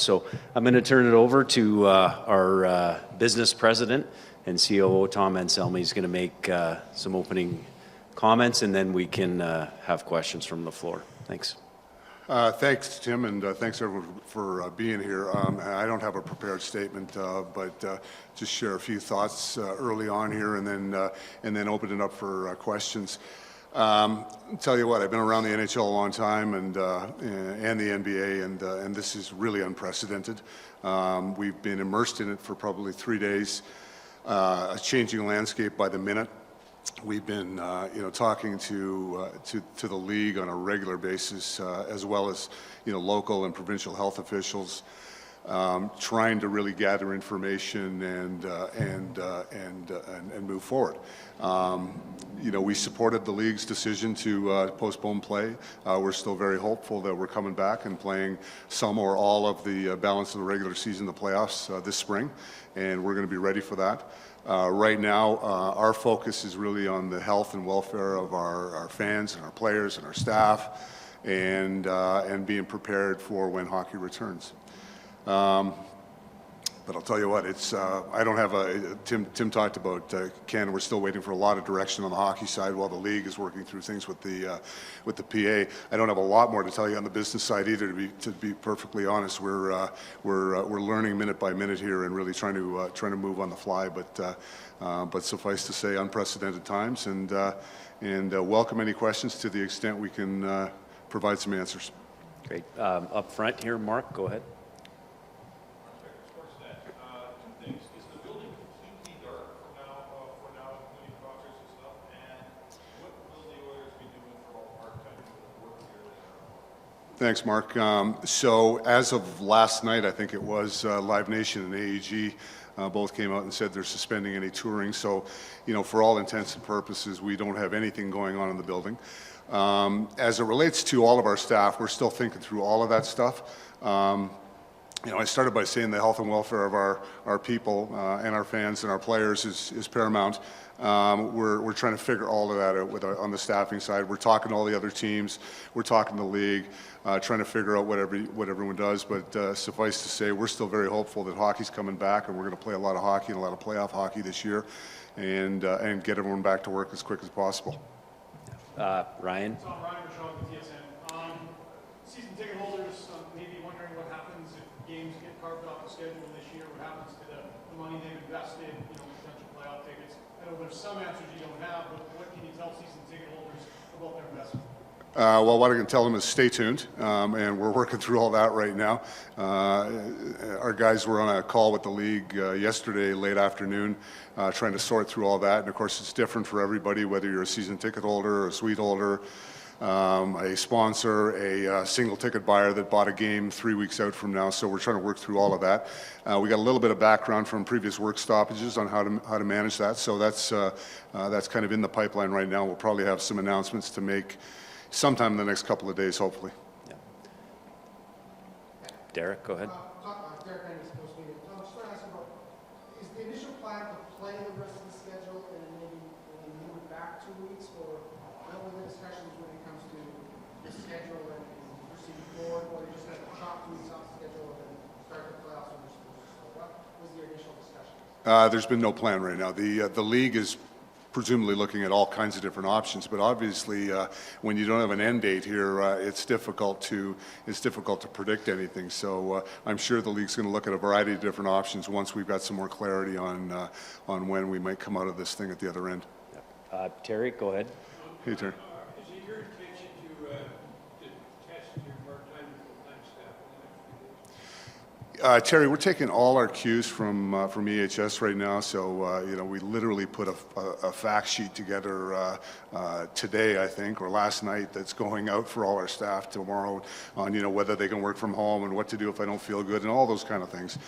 So I'm going to turn it over to our business president and COO Tom Anselmi. He's going to make some opening comments, and then we can have questions from the floor. Thanks. Thanks, Tim, and thanks everyone for being here. I don't have a prepared statement, but just share a few thoughts early on here, and then open it up for questions. Tell you what, I've been around the NHL a long time, and the NBA, and this is really unprecedented. We've been immersed in it for probably 3 days. A changing landscape by the minute. We've been, talking to the league on a regular basis, as well as, local and provincial health officials, trying to really gather information and move forward. We supported the league's decision to postpone play. We're still very hopeful that we're coming back and playing some or all of the balance of the regular season, the playoffs this spring, and we're going to be ready for that. Right now, our focus is really on the health and welfare of our fans and our players and our staff, and being prepared for when hockey returns. But I'll tell you what, it's I don't have Tim talked about Canada. We're still waiting for a lot of direction on the hockey side while the league is working through things with the PA. I don't have a lot more to tell you on the business side either. To be perfectly honest, we're learning minute by minute here and really trying to move on the fly. But suffice to say, unprecedented times, and welcome any questions to the extent we can provide some answers. Great. Up front here, Mark, go ahead. Sportsnet. Two things. Is the building completely dark for now, including concerts and stuff? And what will the Oilers be doing for all part-time work here? Thanks, Mark. So as of last night, I think it was, Live Nation and AEG both came out and said they're suspending any touring. So, for all intents and purposes, we don't have anything going on in the building. As it relates to all of our staff, we're still thinking through all of that stuff. I started by saying the health and welfare of our people and our fans and our players is paramount. We're trying to figure all of that out on the staffing side. We're talking to all the other teams. We're talking to the league, trying to figure out what everyone does. But suffice to say, we're still very hopeful that hockey's coming back, and we're going to play a lot of hockey and a lot of playoff hockey this year, and get everyone back to work as quick as possible. Ryan. Tom, Ryan Rashawn with TSN. Season ticket holders may be wondering what happens if games get carved off the schedule this year. What happens to the money they've invested, potential playoff tickets? I know there's some answers you don't have, but what can you tell season ticket holders about their investment? Well, what I can tell them is stay tuned, and we're working through all that right now. Our guys were on a call with the league yesterday late afternoon, trying to sort through all that. And of course, it's different for everybody, whether you're a season ticket holder, a suite holder, a sponsor, a single ticket buyer that bought a game 3 weeks out from now. So we're trying to work through all of that. We got a little bit of background from previous work stoppages on how to manage that. So that's kind of in the pipeline right now. We'll probably have some announcements to make sometime in the next couple of days, hopefully. Yeah. Derek, go ahead. Derek, I'm supposed to be. Tom, just want to ask about, is the initial plan to play the rest of the schedule and then maybe move it back 2 weeks, or what were the discussions when it comes to the schedule and proceeding forward, or you just going to chop 2 weeks off the schedule and then start the playoffs? What was the initial discussion? There's been no plan right now. The league is presumably looking at all kinds of different options, but obviously when you don't have an end date here, it's difficult to predict anything. So I'm sure the league's going to look at a variety of different options once we've got some more clarity on when we might come out of this thing at the other end. Terry, go ahead. Hey, Terry. Is it your intention to test your part-time and full-time staff in the next few days? Terry, we're taking all our cues from EHS right now. So we literally put a fact sheet together today, I think, or last night, that's going out for all our staff tomorrow on whether they can work from home and what to do if I don't feel good and all those kind of things.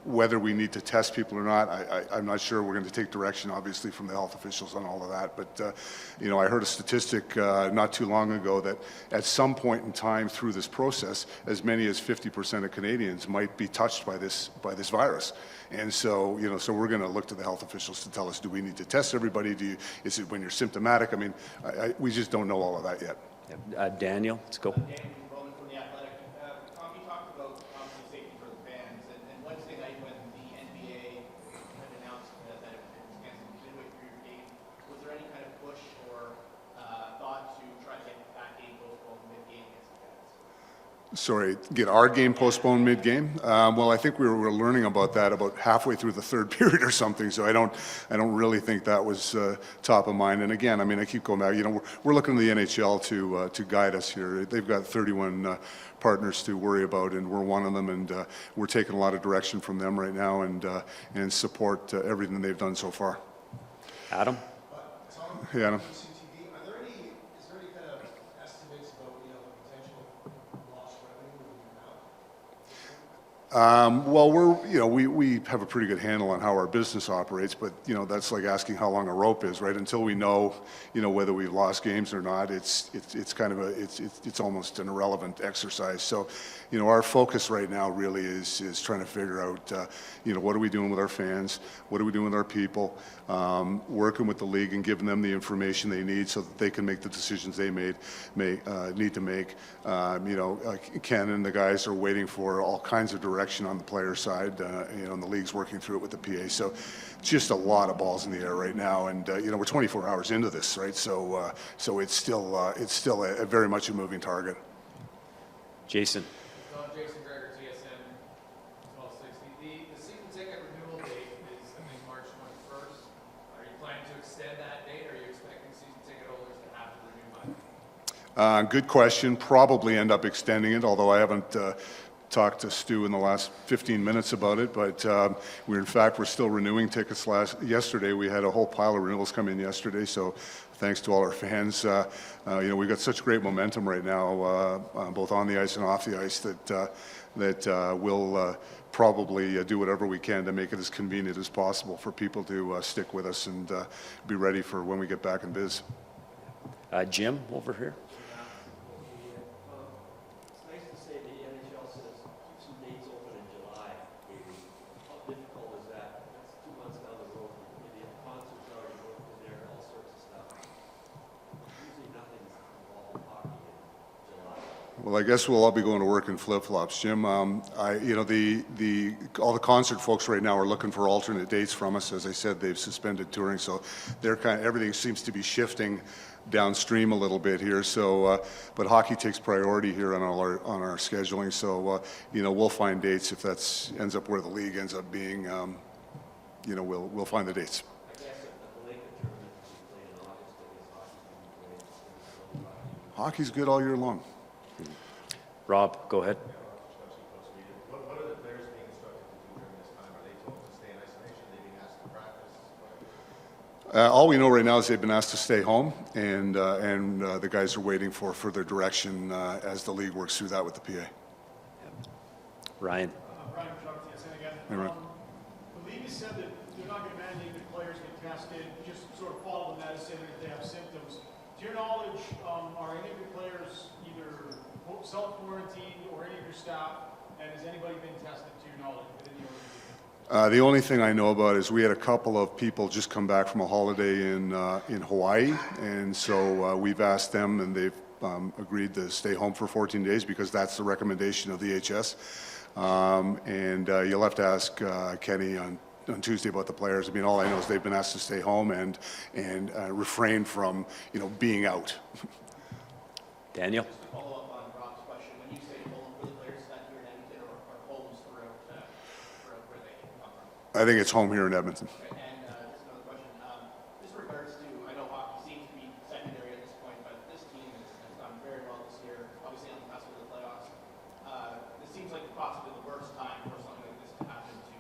Whether we need to test people or not, I'm not sure. We're going to take direction, obviously, from the health officials on all of that. But, I heard a statistic not too long ago that at some point in time through this process, as many as 50% of Canadians might be touched by this virus. And so, so we're going to look to the health officials to tell us, do we need to test everybody? Is it when you're symptomatic? I mean, we just don't know all of that yet. Daniel, let's go. Daniel from The Athletic. Sorry, get our game postponed mid-game? Well, I think we were learning about that about halfway through the third period or something, so I don't really think that was top of mind. And again, I mean, I keep going back, we're looking to the NHL to guide us here. They've got 31 partners to worry about, and we're one of them, and we're taking a lot of direction from them right now and support everything they've done so far. Adam? Hey, Adam. Is there any kind of estimates about, the potential lost revenue? Well, we have a pretty good handle on how our business operates, but, that's like asking how long a rope is, right? Until we know, whether we've lost games or not, it's kind of it's almost an irrelevant exercise. So, our focus right now really is trying to figure out, what are we doing with our fans? What are we doing with our people? Working with the league and giving them the information they need so that they can make the decisions they need to make. Ken and the guys are waiting for all kinds of direction on the player side, and the league's working through it with the PA. So just a lot of balls in the air right now, and we're 24 hours into this, right? So it's still a very much a moving target. Jason? Jason Greger, TSN 1260. The season ticket renewal date is, I think, March 21st. Are you planning to extend that date, or are you expecting season ticket holders to have to renew by? Good question. Probably end up extending it, although I haven't talked to Stu in the last 15 minutes about it, but we're still renewing tickets. Yesterday we had a whole pile of renewals come in yesterday, so thanks to all our fans. We've got such great momentum right now, both on the ice and off the ice, that we'll probably do whatever we can to make it as convenient as possible for people to stick with us and be ready for when we get back in biz. Jim, over here. It's nice to say the NHL says keep some dates open in July. How difficult is that? That's 2 months down the road. Maybe a concert's already booked in there, all sorts of stuff. Usually nothing's involved in hockey in July. Well, I guess we'll all be going to work in flip-flops, Jim. All the concert folks right now are looking for alternate dates from us. As I said, they've suspended touring, so everything seems to be shifting downstream a little bit here. So, but hockey takes priority here on our scheduling. So, we'll find dates if that ends up where the league ends up being. We'll find the dates. I guess if the Laker tournament can be played in August, I guess hockey can be played in hockey. Hockey's good all year long. Rob, go ahead. What are the players being instructed to do during this time? Are they told to stay in isolation? Are they being asked to practice? All we know right now is they've been asked to stay home, and the guys are waiting for further direction as the league works through that with the PA. Ryan? Brian Truck, TSN again. Hey, Ryan. The league has said that they're not going to mandate that players get tested, just sort of follow the medicine if they have symptoms. To your knowledge, are any of your players either self-quarantined or any of your staff, and has anybody been tested to your knowledge within the organization? The only thing I know about is we had a couple of people just come back from a holiday in Hawaii, and so we've asked them, and they've agreed to stay home for 14 days because that's the recommendation of the HS. And you'll have to ask Kenny on Tuesday about the players. I mean, all I know is they've been asked to stay home and refrain from being out. Daniel? Just to follow up on Rob's question, when you say home for the players, is that here in Edmonton or homes throughout where they come from? I think it's home here in Edmonton. Okay, and just another question. Just in regards to, I know hockey seems to be secondary at this point, but this team has done very well this year, obviously on the cusp of the playoffs. This seems like possibly the worst time for something like this to happen to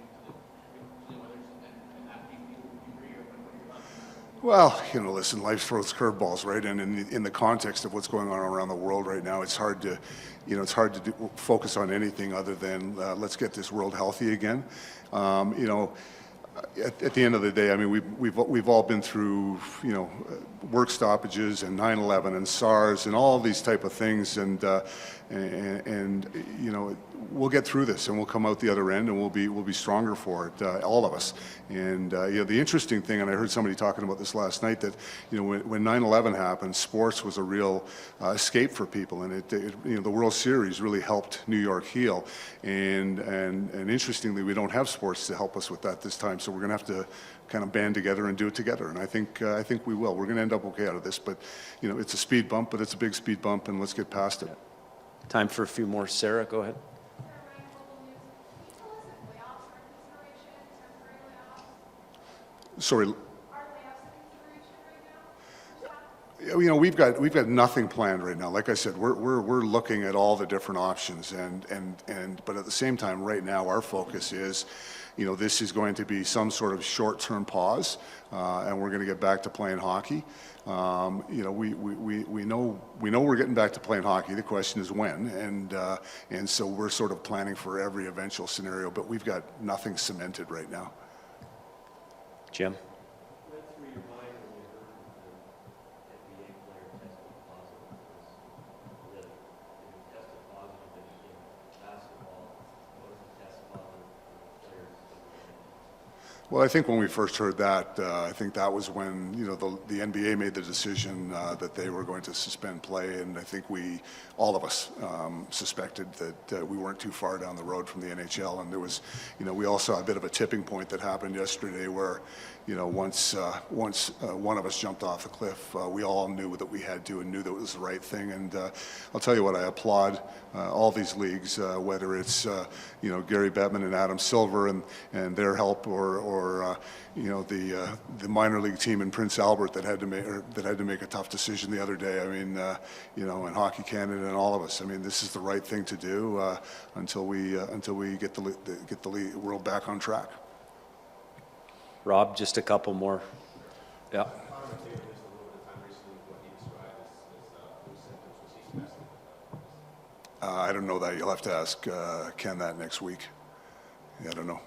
the Oilers and that team. Do you agree, or what are your thoughts on that? Well, listen, life throws curveballs, right? And in the context of what's going on around the world right now, it's hard to, focus on anything other than let's get this world healthy again. At the end of the day, I mean, we've all been through, work stoppages and 9/11 and SARS and all these type of things, and we'll get through this and we'll come out the other end and we'll be stronger for it, all of us. And the interesting thing, and I heard somebody talking about this last night, that when 9/11 happened, sports was a real escape for people, and the World Series really helped New York heal. And interestingly, we don't have sports to help us with that this time, so we're going to have to kind of band together and do it together. And I think we will. We're going to end up okay out of this, but it's a speed bump, but it's a big speed bump, and let's get past it. Time for a few more. Sarah, go ahead. Sorry. You know, we've got nothing planned right now. Like I said, we're looking at all the different options, but at the same time, right now, our focus is, you know, this is going to be some sort of short-term pause, and we're going to get back to playing hockey. You know, we know we're getting back to playing hockey. The question is when, and so we're sort of planning for every eventual scenario, but we've got nothing cemented right now. Jim? Went through your mind when you heard the NBA player tested positive. That if you tested positive in basketball, what if you test positive for players? Well, I think when we first heard that, I think that was when, you know, the NBA made the decision that they were going to suspend play, and I think all of us, suspected that we weren't too far down the road from the NHL, and there was, you know, we all saw a bit of a tipping point that happened yesterday where, you know, once one of us jumped off the cliff, we all knew that we had to and knew that it was the right thing. And I'll tell you what, I applaud all these leagues, whether it's you know, Gary Bettman and Adam Silver and their help, or you know, the minor league team in Prince Albert that had to make a tough decision the other day. I mean, you know, and Hockey Canada and all of us. I mean, this is the right thing to do until we get the world back on track. Rob, just a couple more. Yeah. I don't know that. You'll have to ask Ken that next week. Yeah, I don't know.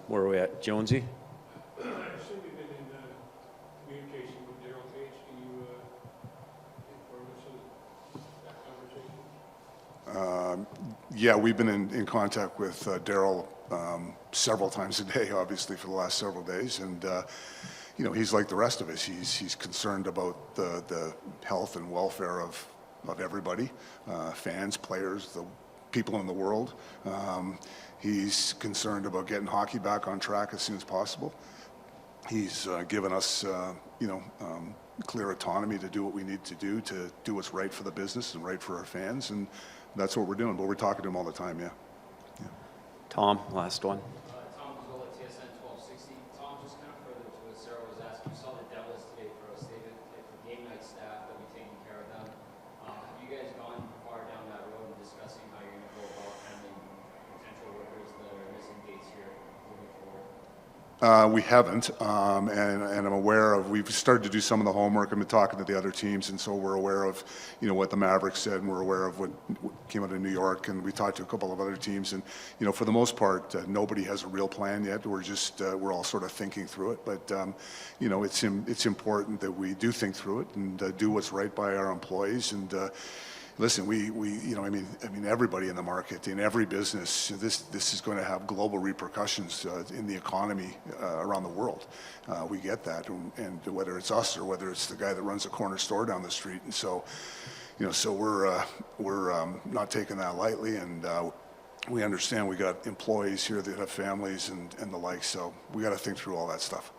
Where are we at? Jonesy? I assume you've been in communication with Daryl Page. Can you inform us of that conversation? Yeah, we've been in contact with Daryl several times a day, obviously, for the last several days. And, you know, he's like the rest of us. He's concerned about the health and welfare of everybody, fans, players, the people in the world. He's concerned about getting hockey back on track as soon as possible. He's given us, you know, clear autonomy to do what we need to do what's right for the business and right for our fans, and that's what we're doing. But we're talking to him all the time, yeah. Tom, last one. Tom Guzzola, TSN 1260. Tom, just kind of further to what Sarah was asking, you saw the Devils today for a statement for game night staff that we're taking care of them. Have you guys gone far down that road in discussing how you're going to go about handling potential workers that are missing dates here moving forward? We haven't, and I'm aware of, we've started to do some of the homework. I've been talking to the other teams, and so we're aware of, you know, what the Mavericks said, and we're aware of what came out of New York, and we talked to a couple of other teams, and, you know, for the most part, nobody has a real plan yet. We're just, we're all sort of thinking through it, but, you know, it's important that we do think through it and do what's right by our employees. And listen, we you know, I mean everybody in the market, in every business, this is going to have global repercussions in the economy around the world. We get that, and whether it's us or whether it's the guy that runs a corner store down the street. And so, you know, so we're not taking that lightly, and we understand we got employees here that have families and the like. So we got to think through all that stuff.